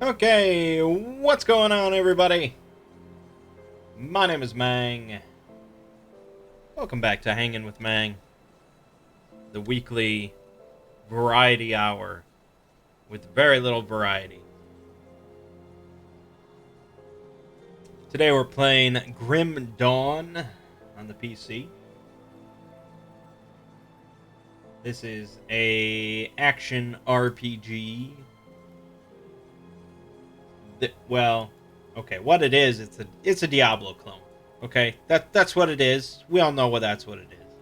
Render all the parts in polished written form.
Okay, what's going on, everybody? My name is Mangg. Welcome back to Hanging with Mangg, the weekly variety hour with very little variety. Today we're playing Grim Dawn on the PC. This is a action RPG. What it is, it's a Diablo clone. Okay, that's what it is. We all know that's what it is.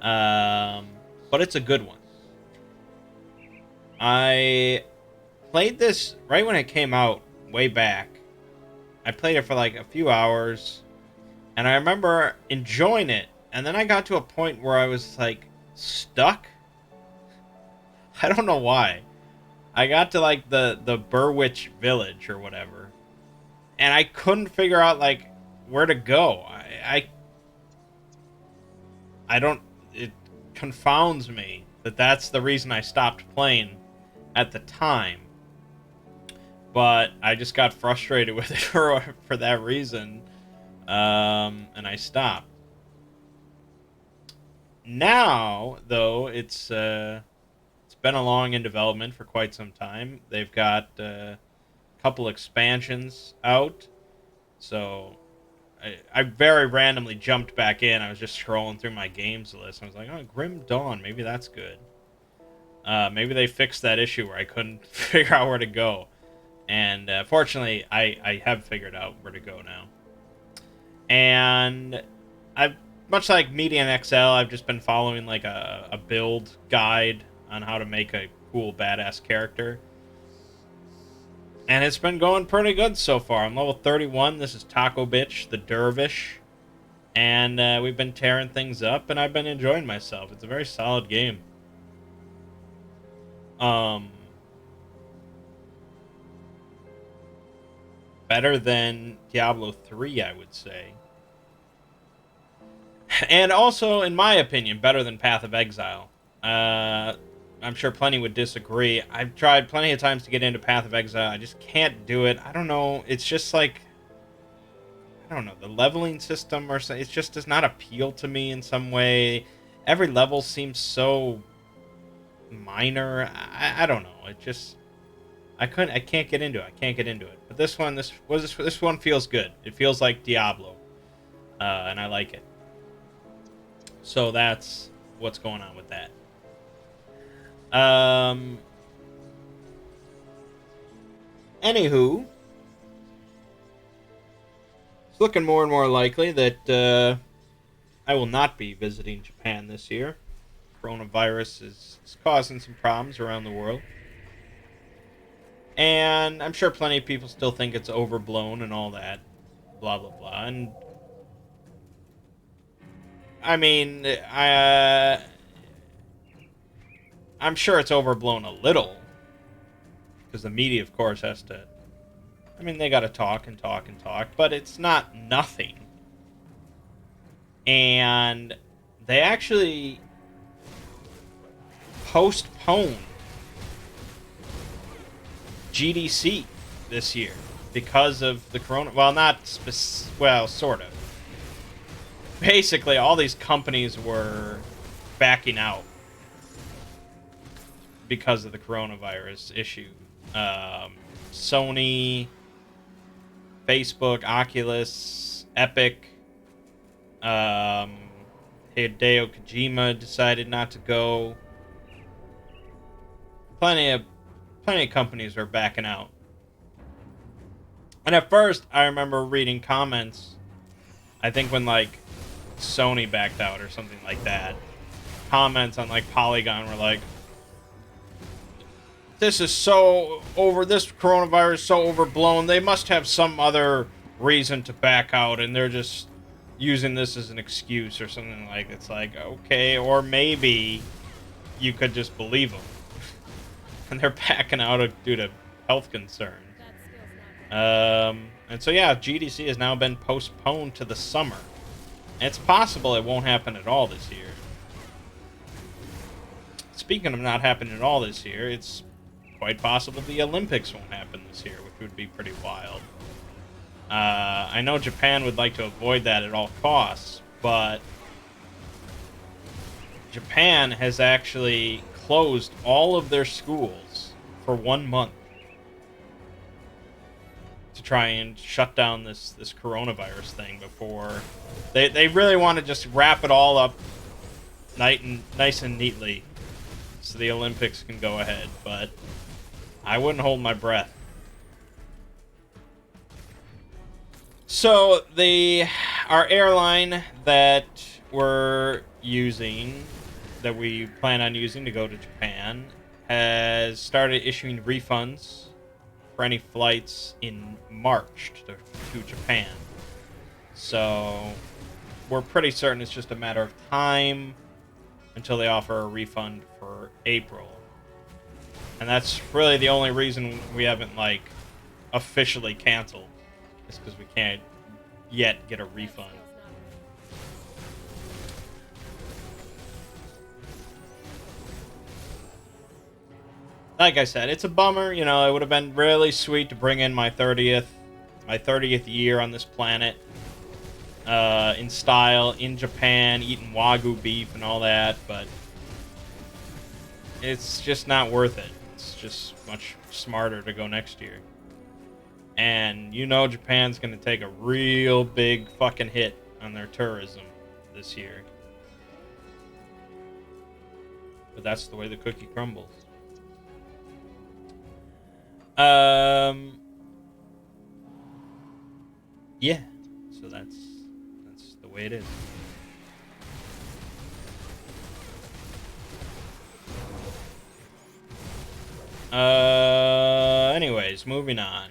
But it's a good one. I played this right when it came out, way back. I played it for like a few hours, and I remember enjoying it. And then I got to a point where I was like stuck. I don't know why. I got to like the Burwich village or whatever, and I couldn't figure out like where to go. I don't. It confounds me that that's the reason I stopped playing at the time. But I just got frustrated with it for that reason, and I stopped. Now, though, it's been along in development for quite some time. They've got a couple expansions out, so I very randomly jumped back in. I was just scrolling through my games list. I was like, oh, Grim Dawn, maybe that's good. Maybe they fixed that issue where I couldn't figure out where to go. And fortunately, I have figured out where to go now. And I've, much like Median XL, I've just been following like a build guide on how to make a cool, badass character. And it's been going pretty good so far. I'm level 31. This is Taco Bitch, the Dervish. And we've been tearing things up, and I've been enjoying myself. It's a very solid game. Better than Diablo 3, I would say. And also, in my opinion, better than Path of Exile. I'm sure plenty would disagree. I've tried plenty of times to get into Path of Exile. I just can't do it. I don't know. It's just like, I don't know, the leveling system or something. It just does not appeal to me in some way. Every level seems so minor. I don't know. It just, I can't get into it. I can't get into it. But this one feels good. It feels like Diablo, and I like it. So that's what's going on with that. Anywho, it's looking more and more likely that I will not be visiting Japan this year. Coronavirus is causing some problems around the world. And I'm sure plenty of people still think it's overblown and all that. Blah, blah, blah. And I mean, I'm sure it's overblown a little. Because the media, of course, has to... I mean, they gotta talk and talk and talk. But it's not nothing. And they actually postponed GDC this year because of the corona. Well, sort of. Basically, all these companies were backing out because of the coronavirus issue. Sony, Facebook, Oculus, Epic, Hideo Kojima decided not to go. Plenty of companies were backing out. And at first, I remember reading comments, I think when, like, Sony backed out or something like that. Comments on, like, Polygon were like, this coronavirus is so overblown, they must have some other reason to back out, and they're just using this as an excuse or something like that. It's like, okay, or maybe you could just believe them. And they're backing out due to health concerns. And so, yeah, GDC has now been postponed to the summer. And it's possible it won't happen at all this year. Speaking of not happening at all this year, it's quite possible the Olympics won't happen this year, which would be pretty wild. I know Japan would like to avoid that at all costs, but Japan has actually closed all of their schools for 1 month to try and shut down this coronavirus thing before they really want to just wrap it all up nice and neatly so the Olympics can go ahead, but I wouldn't hold my breath. So our airline that we're using, that we plan on using to go to Japan, has started issuing refunds for any flights in March to Japan. So we're pretty certain it's just a matter of time until they offer a refund for April. And that's really the only reason we haven't, like, officially canceled. Is because we can't yet get a refund. Like I said, it's a bummer. You know, it would have been really sweet to bring in my 30th year on this planet, in style, in Japan, eating Wagyu beef and all that, but it's just not worth it. It's just much smarter to go next year. And you know Japan's going to take a real big fucking hit on their tourism this year. But that's the way the cookie crumbles. Yeah. So that's the way it is. Anyways, moving on.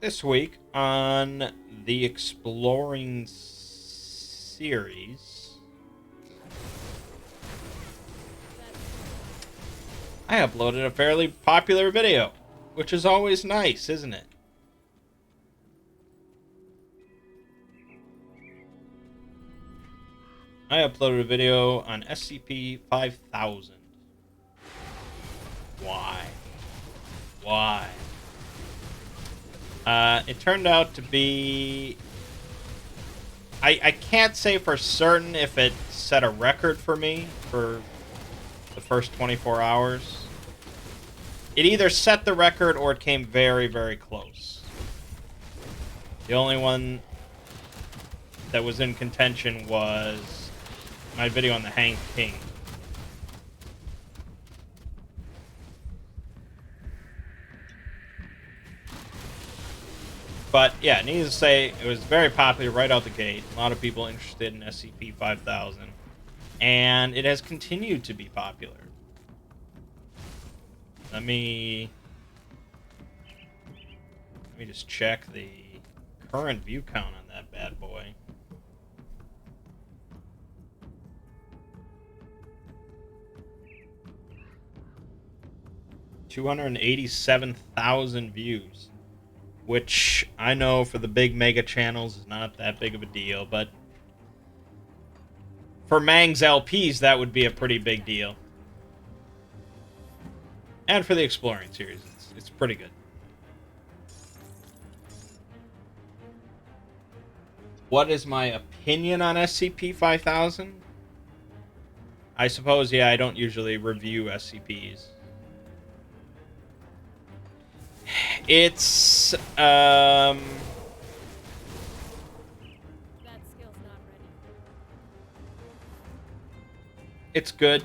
This week on the Exploring series, I uploaded a fairly popular video, which is always nice, isn't it? I uploaded a video on SCP-5000. Why? Why? It turned out to be... I can't say for certain if it set a record for me for the first 24 hours. It either set the record or it came very, very close. The only one that was in contention was my video on the Hanged King. But yeah, needless to say, it was very popular right out the gate. A lot of people interested in SCP-5000. And it has continued to be popular. Let me just check the current view count on that bad boy. $287,000 views. Which I know for the big mega channels is not that big of a deal, but for Mangg's LPs, that would be a pretty big deal. And for the Exploring series, it's pretty good. What is my opinion on SCP-5000? I suppose, yeah, I don't usually review SCPs. It's, That skill's not ready. it's good.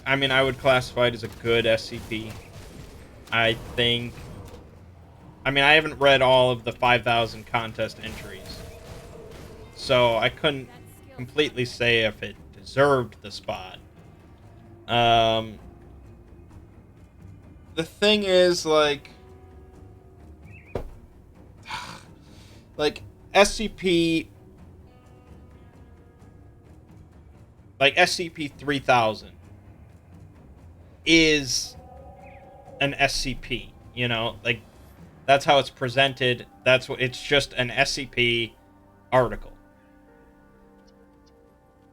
I mean, I would classify it as a good SCP. I think... I mean, I haven't read all of the 5,000 contest entries, so I couldn't completely say if it deserved the spot. The thing is, like SCP, like SCP-3000 is an SCP, you know, like that's how it's presented. That's what it's just an SCP article.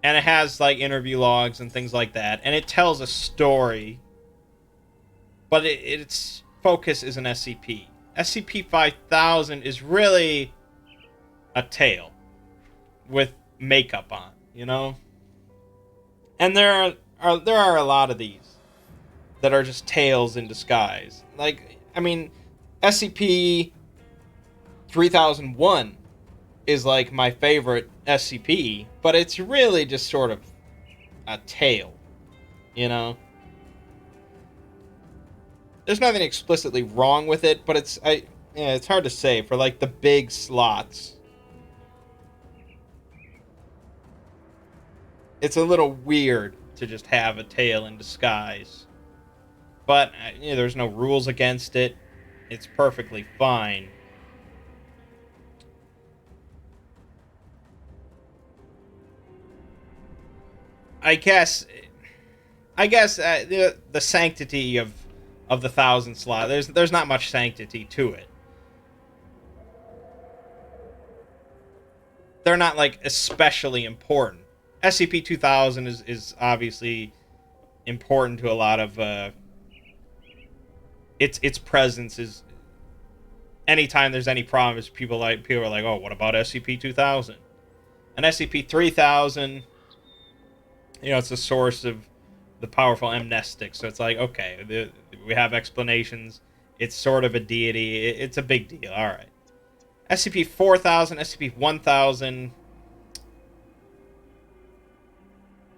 and it has like interview logs and things like that, and it tells a story, but its focus is an SCP. SCP-5000 is really a tale with makeup on, you know? And there are a lot of these that are just tales in disguise. Like, I mean, SCP-3001 is like my favorite SCP, but it's really just sort of a tale, you know? There's nothing explicitly wrong with it, but it's hard to say for like the big slots. It's a little weird to just have a tale in disguise. But there's no rules against it. It's perfectly fine. I guess the sanctity of the thousand slot. There's not much sanctity to it. They're not like especially important. SCP-2000 is obviously important to a lot of its presence is anytime there's any problems, people are like, oh, what about SCP-2000? And SCP-3000, it's a source of the powerful amnestic. So it's like, okay, we have explanations. It's sort of a deity. It's a big deal. All right. SCP-4000, SCP-1000.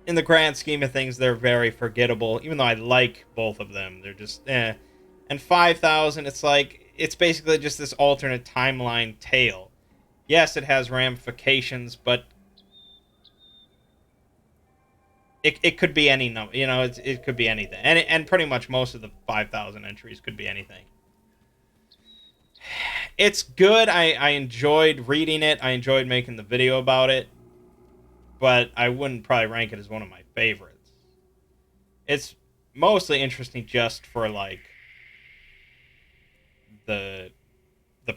In the grand scheme of things, they're very forgettable. Even though I like both of them, they're just eh. And 5000, it's basically just this alternate timeline tale. Yes, it has ramifications, but it could be any number. It could be anything. And pretty much most of the 5000 entries could be anything. It's good. I enjoyed reading it. I enjoyed making the video about it. But I wouldn't probably rank it as one of my favorites. It's mostly interesting just for, like, the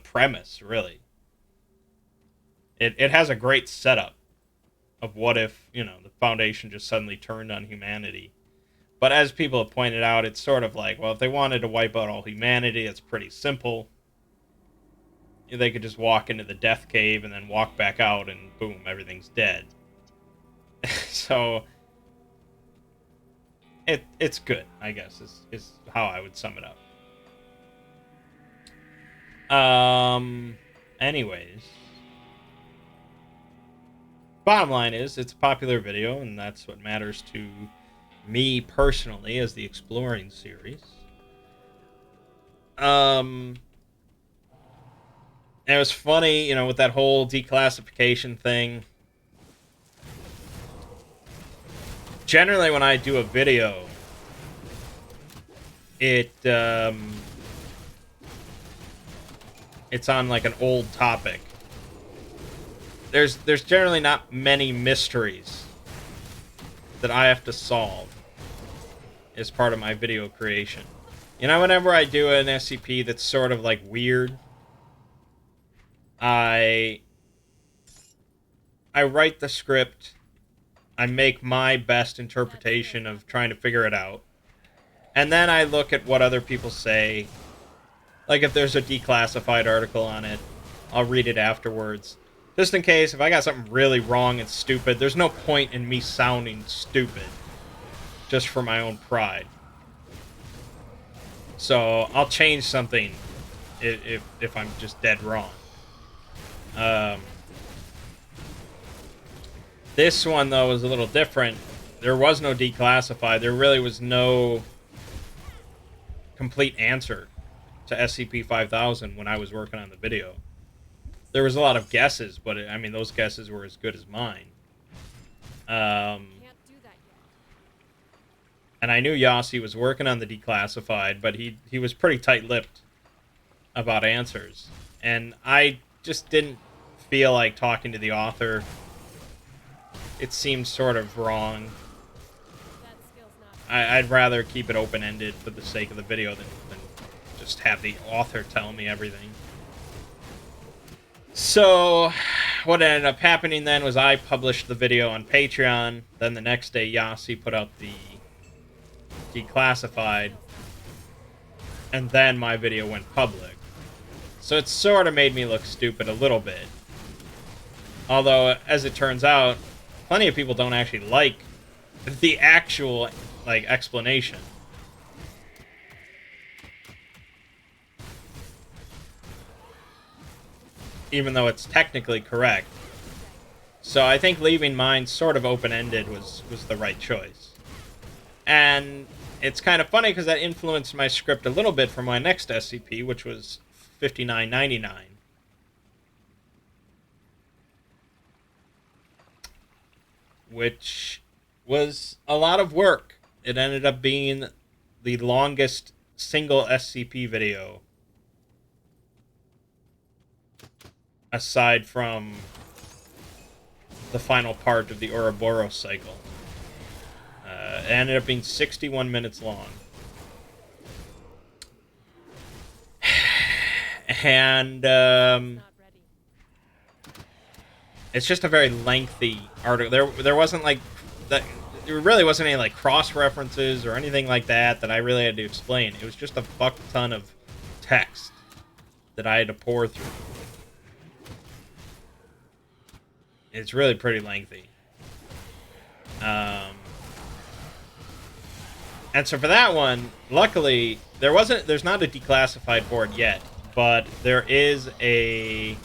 premise, really. It has a great setup of what if, the Foundation just suddenly turned on humanity. But as people have pointed out, it's sort of like, well, if they wanted to wipe out all humanity, it's pretty simple. They could just walk into the death cave and then walk back out and boom, everything's dead. So it's good, I guess, is how I would sum it up. Anyways, bottom line is it's a popular video, and that's what matters to me personally as the Exploring series. And it was funny, with that whole declassification thing. Generally, when I do a video, it's on like an old topic. There's generally not many mysteries that I have to solve as part of my video creation. Whenever I do an SCP that's sort of like weird, I write the script. I make my best interpretation of trying to figure it out. And then I look at what other people say. Like if there's a declassified article on it, I'll read it afterwards. Just in case, if I got something really wrong and stupid, there's no point in me sounding stupid. Just for my own pride. So I'll change something if I'm just dead wrong. This one, though, was a little different. There was no declassified. There really was no complete answer to SCP-5000 when I was working on the video. There was a lot of guesses, but those guesses were as good as mine. Can't do that yet. And I knew Yossi was working on the declassified, but he was pretty tight-lipped about answers. And I just didn't feel like talking to the author. It seemed sort of wrong. That skill's not ready. I'd rather keep it open-ended for the sake of the video than just have the author tell me everything. So, what ended up happening then was I published the video on Patreon. Then the next day, Yasi put out the declassified, and then my video went public. So it sort of made me look stupid a little bit. Although, as it turns out, plenty of people don't actually like the actual, like, explanation. Even though it's technically correct. So I think leaving mine sort of open-ended was the right choice. And it's kind of funny because that influenced my script a little bit for my next SCP, which was 5999. Which was a lot of work. It ended up being the longest single SCP video, aside from the final part of the Ouroboros cycle. It ended up being 61 minutes long. And it's just a very lengthy article. There wasn't like that. There really wasn't any like cross references or anything like that I really had to explain. It was just a fuck ton of text that I had to pour through. It's really pretty lengthy. And so for that one, luckily, there's not a declassified board yet, but there is a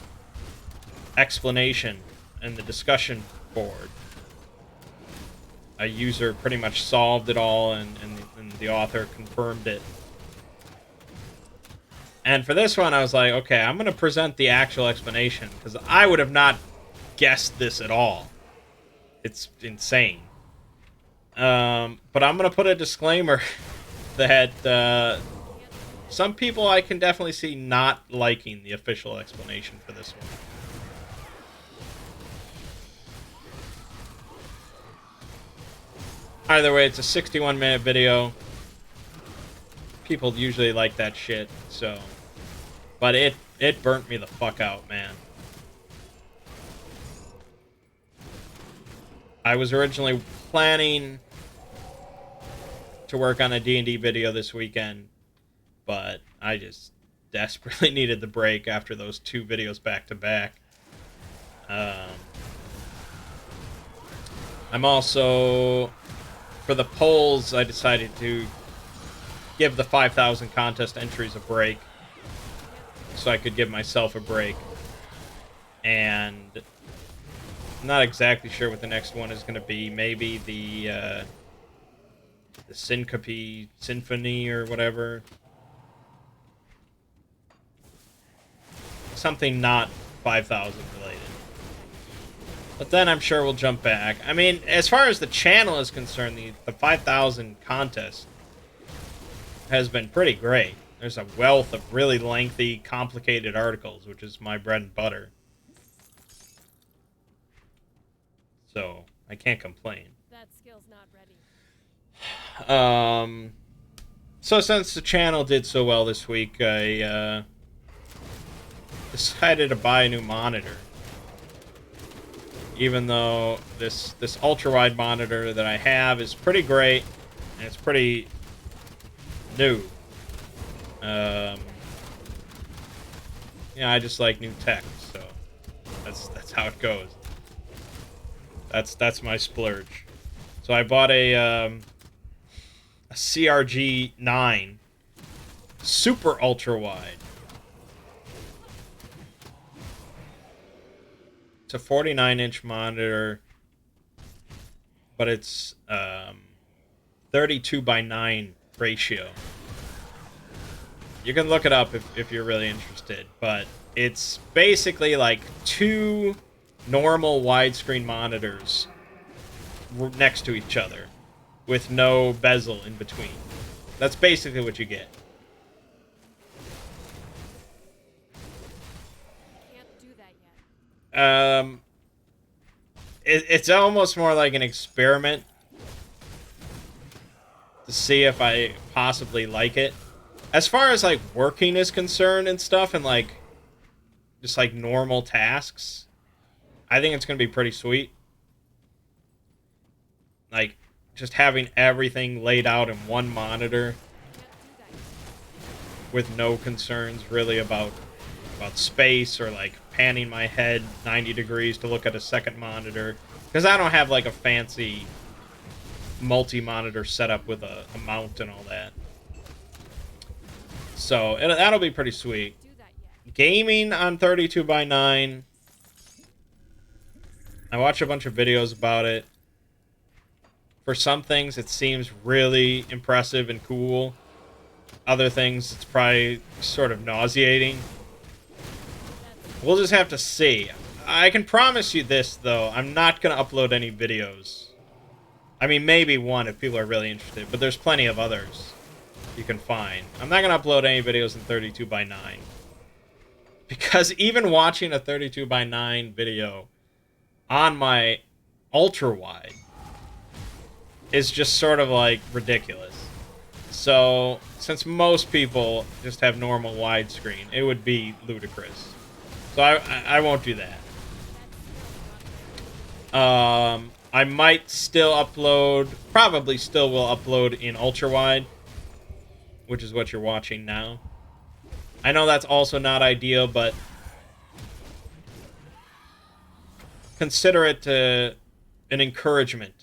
explanation in the discussion board. A user pretty much solved it all, and the author confirmed it. And for this one, I was like, okay, I'm going to present the actual explanation, because I would have not guessed this at all. It's insane. But I'm going to put a disclaimer that some people I can definitely see not liking the official explanation for this one. Either way, it's a 61-minute video. People usually like that shit, so... But it burnt me the fuck out, man. I was originally planning to work on a D&D video this weekend, but I just desperately needed the break after those two videos back to back. I'm also, for the polls, I decided to give the 5,000 contest entries a break, so I could give myself a break. And I'm not exactly sure what the next one is going to be. Maybe the Syncope Symphony or whatever. Something not 5,000 related. But then I'm sure we'll jump back. I mean, as far as the channel is concerned, the 5,000 contest has been pretty great. There's a wealth of really lengthy, complicated articles, which is my bread and butter. So, I can't complain. That skill's not ready. So since the channel did so well this week, I decided to buy a new monitor. Even though this ultra-wide monitor that I have is pretty great, and it's pretty new. Yeah, I just like new tech, so that's how it goes. That's my splurge. So I bought a CRG 9 super ultra wide. It's a 49-inch monitor, but it's 32:9 ratio. You can look it up if you're really interested, but it's basically like two normal widescreen monitors next to each other with no bezel in between. That's basically what you get. Can't do that yet. It's almost more like an experiment to see if I possibly like it. As far as like working is concerned and stuff, and like just like normal tasks, I think it's going to be pretty sweet. Like, just having everything laid out in one monitor with no concerns really about space or like panning my head 90 degrees to look at a second monitor, because I don't have like a fancy multi-monitor setup with a mount and all that. So that'll be pretty sweet. Gaming on 32x9. I watch a bunch of videos about it. For some things, it seems really impressive and cool. Other things, it's probably sort of nauseating. We'll just have to see. I can promise you this, though. I'm not going to upload any videos. I mean, maybe one if people are really interested, but there's plenty of others you can find. I'm not going to upload any videos in 32x9. Because even watching a 32x9 video on my ultra-wide is just sort of, like, ridiculous. So, since most people just have normal widescreen, it would be ludicrous. So I won't do that. I might still upload, probably still will upload in ultra-wide, which is what you're watching now. I know that's also not ideal, but consider it an encouragement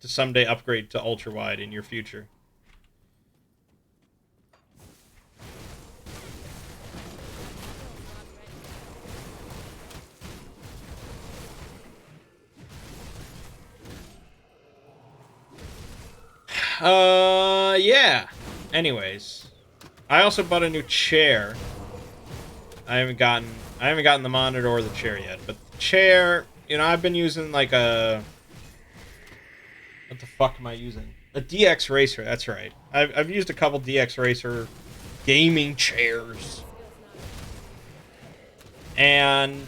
to someday upgrade to ultra-wide in your future. Yeah. Anyways, I also bought a new chair. I haven't gotten the monitor or the chair yet, but the chair, you know, I've been using like a, what the fuck am I using? A DX Racer, that's right. I've used a couple DX Racer gaming chairs. And,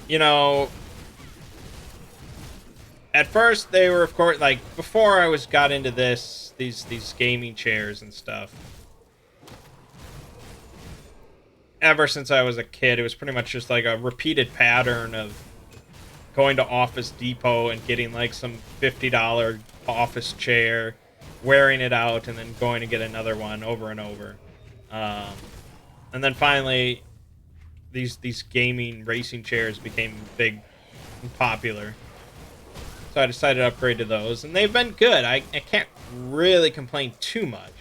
you know, at first they were, of course, like, before I got into these gaming chairs and stuff, ever since I was a kid, it was pretty much just like a repeated pattern of going to Office Depot and getting like some $50 office chair, wearing it out, and then going to get another one over and over. And then finally, these gaming racing chairs became big and popular. So I decided to upgrade to those, and they've been good. I can't really complain too much.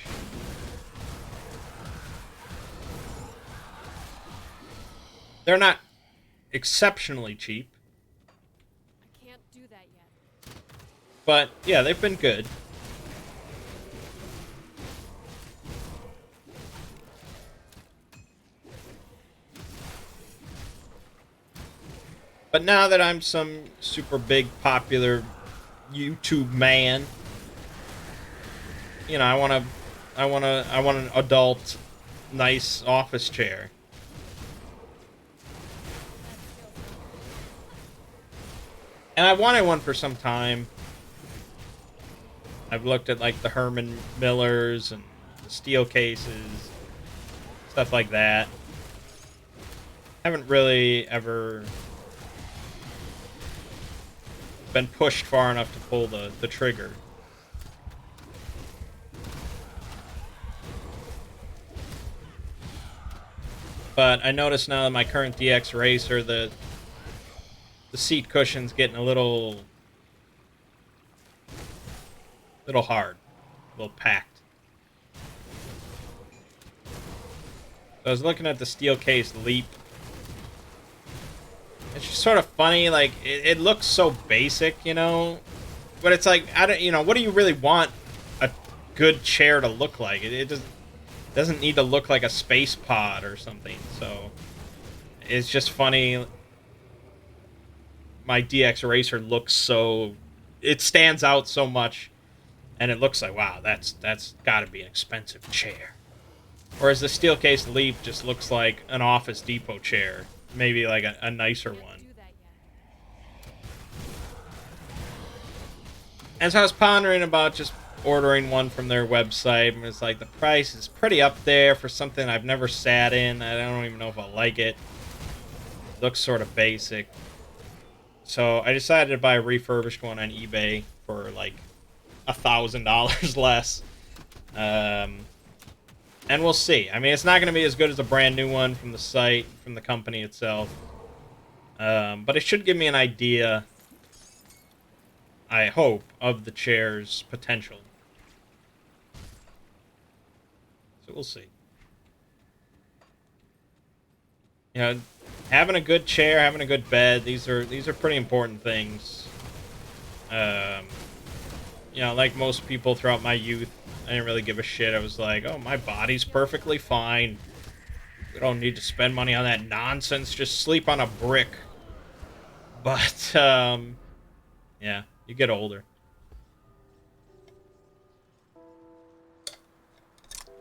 They're not exceptionally cheap. I can't do that yet. But, yeah, they've been good. But now that I'm some super big, popular YouTube man, you know, I want an adult, nice office chair. And I wanted one for some time. I've looked at like the Herman Millers and the steel cases, stuff like that. Haven't really ever been pushed far enough to pull the trigger. But I notice now that my current DX Racer, the seat cushion's getting a little hard, a little packed. So I was looking at the steel case Leap. It's just sort of funny, like, it looks so basic, you know? But it's like, I don't, you know, what do you really want a good chair to look like? It doesn't need to look like a space pod or something, so it's just funny. My DX Racer looks so, it stands out so much, and it looks like, wow, that's gotta be an expensive chair. Whereas the Steelcase Leap just looks like an Office Depot chair. Maybe like a nicer one. As I was pondering about just ordering one from their website, and it's like the price is pretty up there for something I've never sat in. I don't even know if I'll like it. Looks sort of basic. So I decided to buy a refurbished one on eBay for like $1,000 less. Um, and we'll see. I mean, it's not going to be as good as a brand new one from the site, from the company itself. But it should give me an idea, I hope, of the chair's potential. So we'll see. You know, having a good chair, having a good bed, these are pretty important things. Um, you know, like most people throughout my youth, I didn't really give a shit. I was like, oh, my body's perfectly fine. We don't need to spend money on that nonsense. Just sleep on a brick. But, yeah, you get older.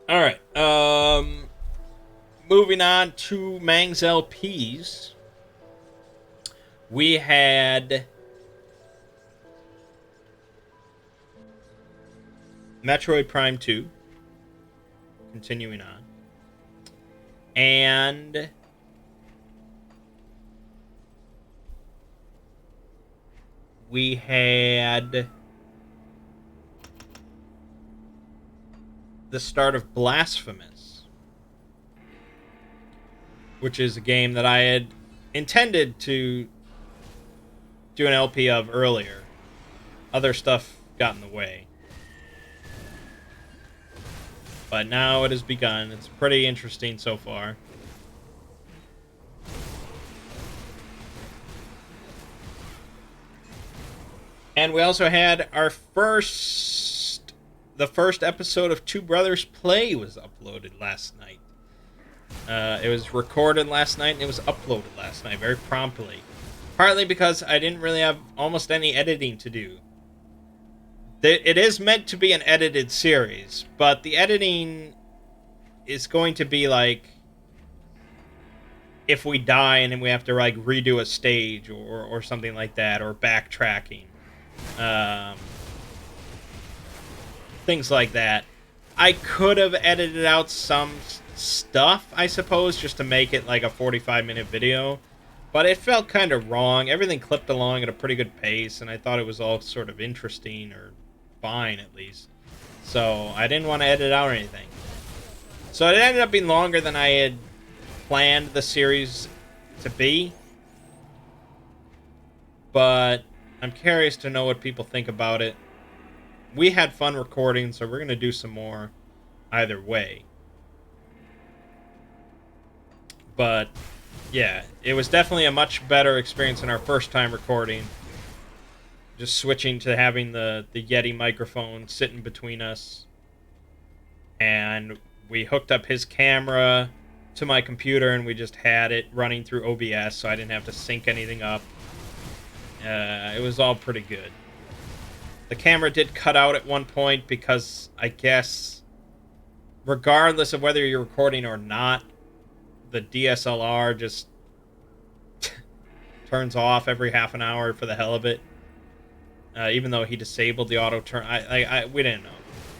All right. Moving on to Mangg's LPs. We had Metroid Prime 2. Continuing on. And we had the start of Blasphemous, which is a game that I had intended to do an LP of earlier. Other stuff got in the way. But now it has begun. It's pretty interesting so far. And we also had our the first episode of Two Brothers Play was uploaded last night. It was recorded last night and it was uploaded last night very promptly. Partly because I didn't really have almost any editing to do. It is meant to be an edited series, but the editing is going to be like if we die and then we have to like redo a stage or something like that, or backtracking. Um, Things like that. I could have edited out some stuff, I suppose, just to make it like a 45-minute video. But it felt kind of wrong. Everything clipped along at a pretty good pace, and I thought it was all sort of interesting, or fine at least. So I didn't want to edit out anything. So it ended up being longer than I had planned the series to be. But I'm curious to know what people think about it. We had fun recording, so we're going to do some more either way. But yeah, it was definitely a much better experience than our first time recording. Just switching to having the Yeti microphone sitting between us. And we hooked up his camera to my computer and we just had it running through OBS, so I didn't have to sync anything up. It was all pretty good. The camera did cut out at one point because I guess regardless of whether you're recording or not, the DSLR just turns off every half an hour for the hell of it. Even though he disabled the auto turn, we didn't know.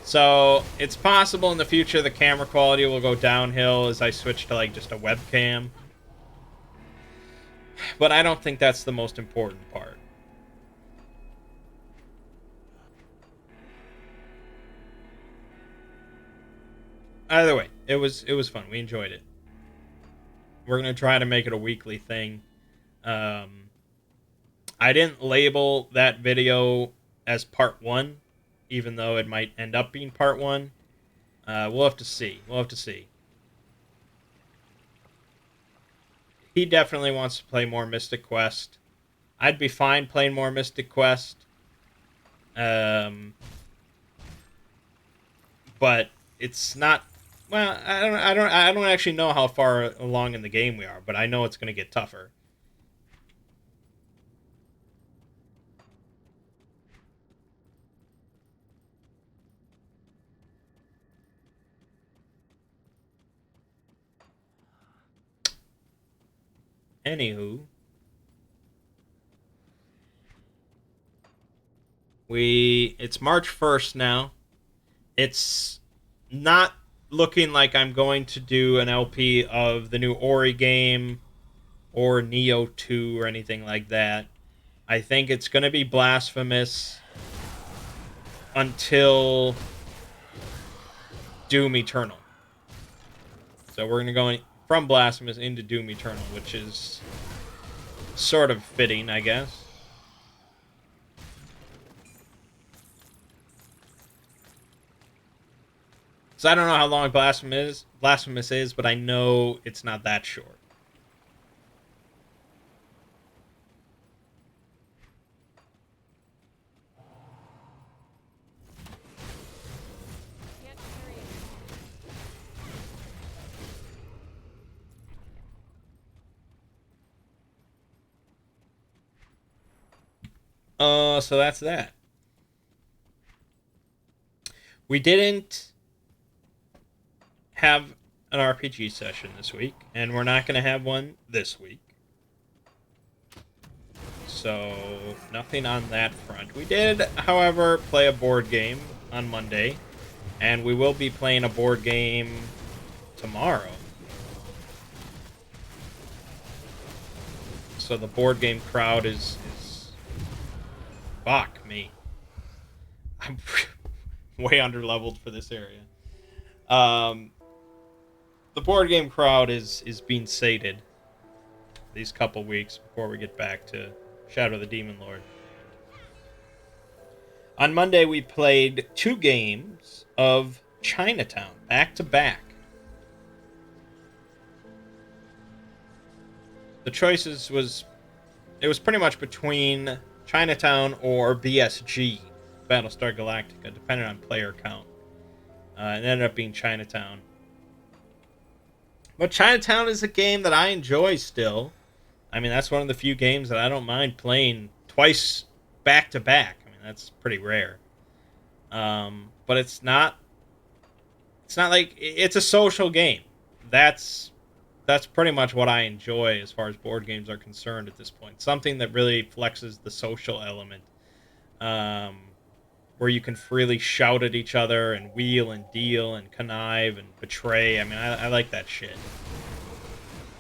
So it's possible in the future the camera quality will go downhill as I switch to like just a webcam. But I don't think that's the most important part. Either way, it was fun. We enjoyed it. We're gonna try to make it a weekly thing. I didn't label that video as part 1, even though it might end up being part 1. We'll have to see. We'll have to see. He definitely wants to play more Mystic Quest. I'd be fine playing more Mystic Quest. But it's not. Well, I don't actually know how far along in the game we are, but I know it's going to get tougher. Anywho, it's March 1st now. It's not looking like I'm going to do an LP of the new Ori game or Neo 2 or anything like that. I think it's going to be Blasphemous until Doom Eternal. So we're going to go from Blasphemous into Doom Eternal, which is sort of fitting, I guess. So I don't know how long Blasphemous is, but I know it's not that short. Can't carry it. So that's that. We didn't have an RPG session this week, and we're not going to have one this week. So, nothing on that front. We did, however, play a board game on Monday, and we will be playing a board game tomorrow. So the board game crowd is fuck me. I'm way underleveled for this area. The board game crowd is being sated these couple weeks before we get back to Shadow of the Demon Lord. On Monday, we played 2 games of Chinatown back to back. The choices was pretty much between Chinatown or BSG, Battlestar Galactica, depending on player count. It ended up being Chinatown. But Chinatown is a game that I enjoy still. I mean, that's one of the few games that I don't mind playing twice back to back. I mean, that's pretty rare. But it's not like it's a social game. That's pretty much what I enjoy as far as board games are concerned at this point. Something that really flexes the social element, where you can freely shout at each other and wheel and deal and connive and betray. I mean, I like that shit.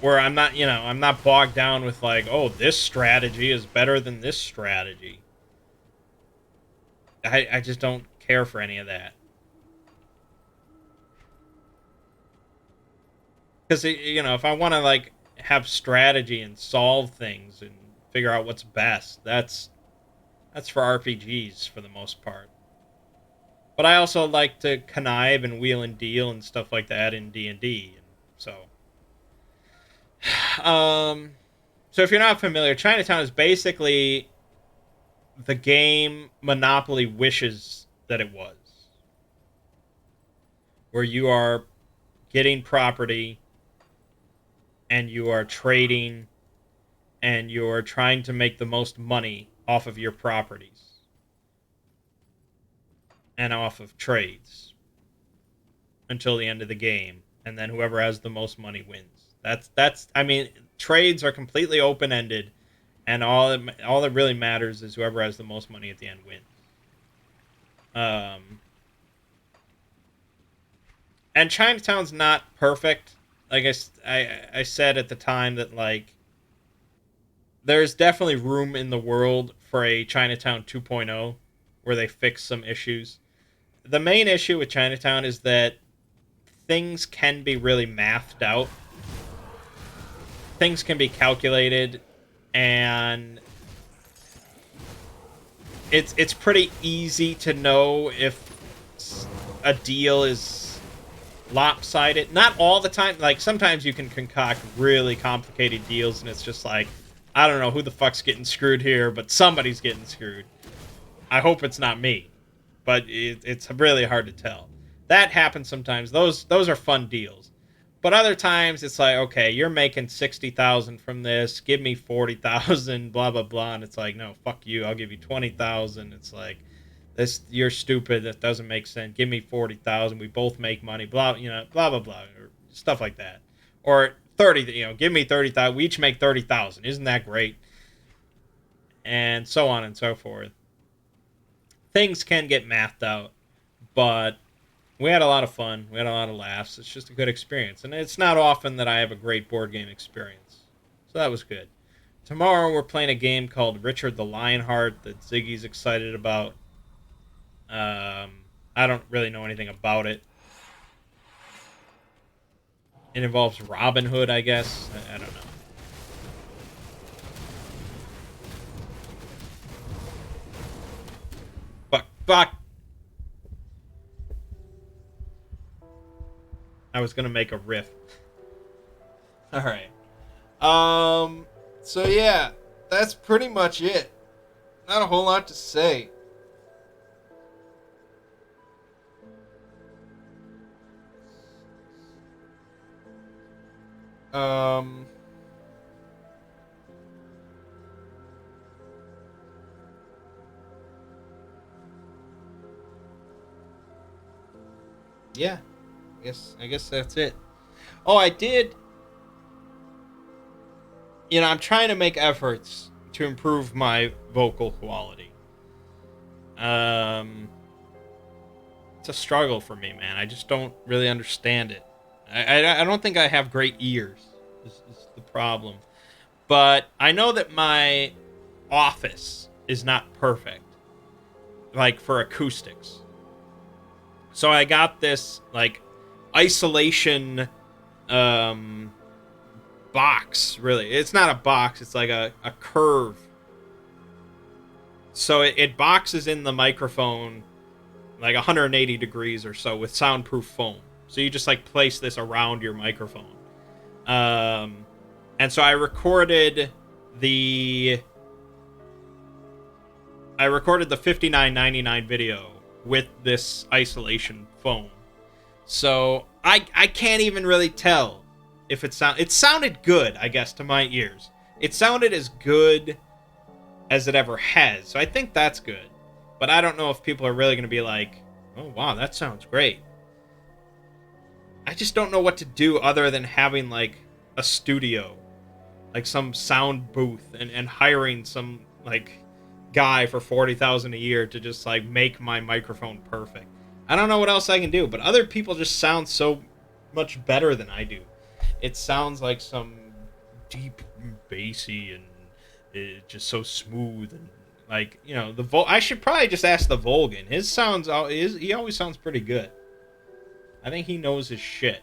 Where I'm not bogged down with like, oh, this strategy is better than this strategy. I just don't care for any of that. Because, if I want to, like, have strategy and solve things and figure out what's best, that's for RPGs for the most part. But I also like to connive and wheel and deal and stuff like that in D&D. So, so if you're not familiar, Chinatown is basically the game Monopoly wishes that it was. Where you are getting property and you are trading and you're trying to make the most money off of your properties and off of trades until the end of the game, and then whoever has the most money wins. That's I mean, trades are completely open-ended, and all that really matters is whoever has the most money at the end wins. And Chinatown's not perfect. Like I said at the time that, like, there's definitely room in the world for a Chinatown 2.0 where they fix some issues. The main issue with Chinatown is that things can be really mathed out. Things can be calculated, and it's pretty easy to know if a deal is lopsided. Not all the time. Like, sometimes you can concoct really complicated deals, and it's just like, I don't know who the fuck's getting screwed here, but somebody's getting screwed. I hope it's not me, but it's really hard to tell. That happens sometimes. Those are fun deals. But other times it's like, okay, you're making 60,000 from this. Give me 40,000. Blah blah blah. And it's like, no, fuck you. I'll give you 20,000. It's like, this, you're stupid. That doesn't make sense. Give me 40,000. We both make money. Blah, blah blah blah, or stuff like that. Or 30. Give me 30,000. We each make 30,000. Isn't that great? And so on and so forth. Things can get mathed out, but we had a lot of fun. We had a lot of laughs. It's just a good experience. And it's not often that I have a great board game experience. So that was good. Tomorrow we're playing a game called Richard the Lionheart that Ziggy's excited about. I don't really know anything about it. It involves Robin Hood, I guess. I don't know. Fuck, fuck! I was gonna make a riff. Alright. So yeah, that's pretty much it. Not a whole lot to say. Um, yeah, I guess that's it. Oh, I did. I'm trying to make efforts to improve my vocal quality. Um, it's a struggle for me, man. I just don't really understand it. I don't think I have great ears. Is the problem. But I know that my office is not perfect, like for acoustics. So I got this like isolation box. Really, it's not a box. It's like a curve. So it boxes in the microphone like 180 degrees or so with soundproof foam. So you just like place this around your microphone. And so the I recorded the 59.99 video with this isolation foam. So I can't even really tell if it sounded good, I guess, to my ears. It sounded as good as it ever has. So I think that's good. But I don't know if people are really going to be like, "Oh wow, that sounds great." I just don't know what to do other than having like a studio, like some sound booth, and hiring some like guy for 40,000 a year to just like make my microphone perfect. I don't know what else I can do, but other people just sound so much better than I do. It sounds like some deep bassy and just so smooth and like I should probably just ask the Volgan. He always sounds pretty good. I think he knows his shit.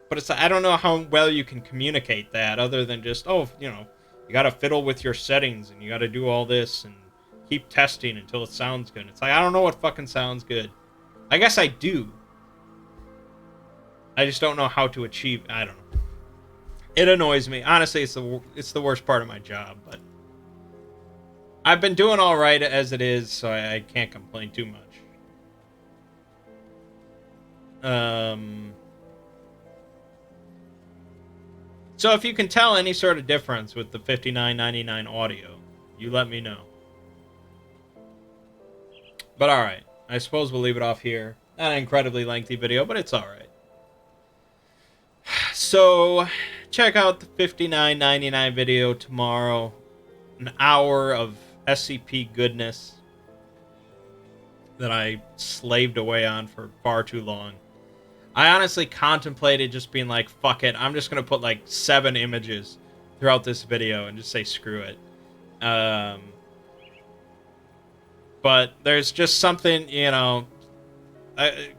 But I don't know how well you can communicate that other than just, you got to fiddle with your settings and you got to do all this and keep testing until it sounds good. It's like, I don't know what fucking sounds good. I guess I do. I just don't know how to achieve. I don't know. It annoys me. Honestly, it's the worst part of my job, but I've been doing all right as it is, so I can't complain too much. So if you can tell any sort of difference with the 59.99 audio, you let me know. But alright, I suppose we'll leave it off here. Not an incredibly lengthy video, but it's alright. So, check out the 59.99 video tomorrow. An hour of SCP goodness that I slaved away on for far too long. I honestly contemplated just being like, fuck it, I'm just going to put like 7 images throughout this video and just say screw it. But there's just something,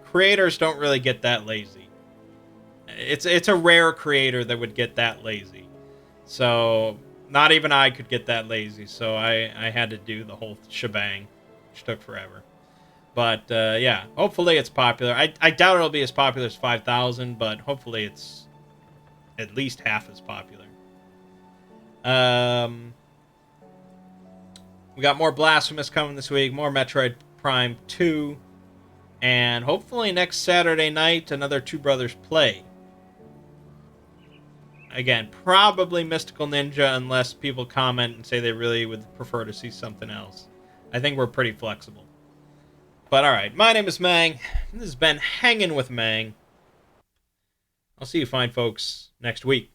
creators don't really get that lazy. It's a rare creator that would get that lazy. So, not even I could get that lazy, so I had to do the whole shebang, which took forever. But, yeah, hopefully it's popular. I doubt it'll be as popular as 5,000, but hopefully it's at least half as popular. We got more Blasphemous coming this week, more Metroid Prime 2, and hopefully next Saturday night, another Two Brothers Play. Again, probably Mystical Ninja, unless people comment and say they really would prefer to see something else. I think we're pretty flexible. But alright, my name is Mangg. This has been Hanging with Mangg. I'll see you fine folks next week.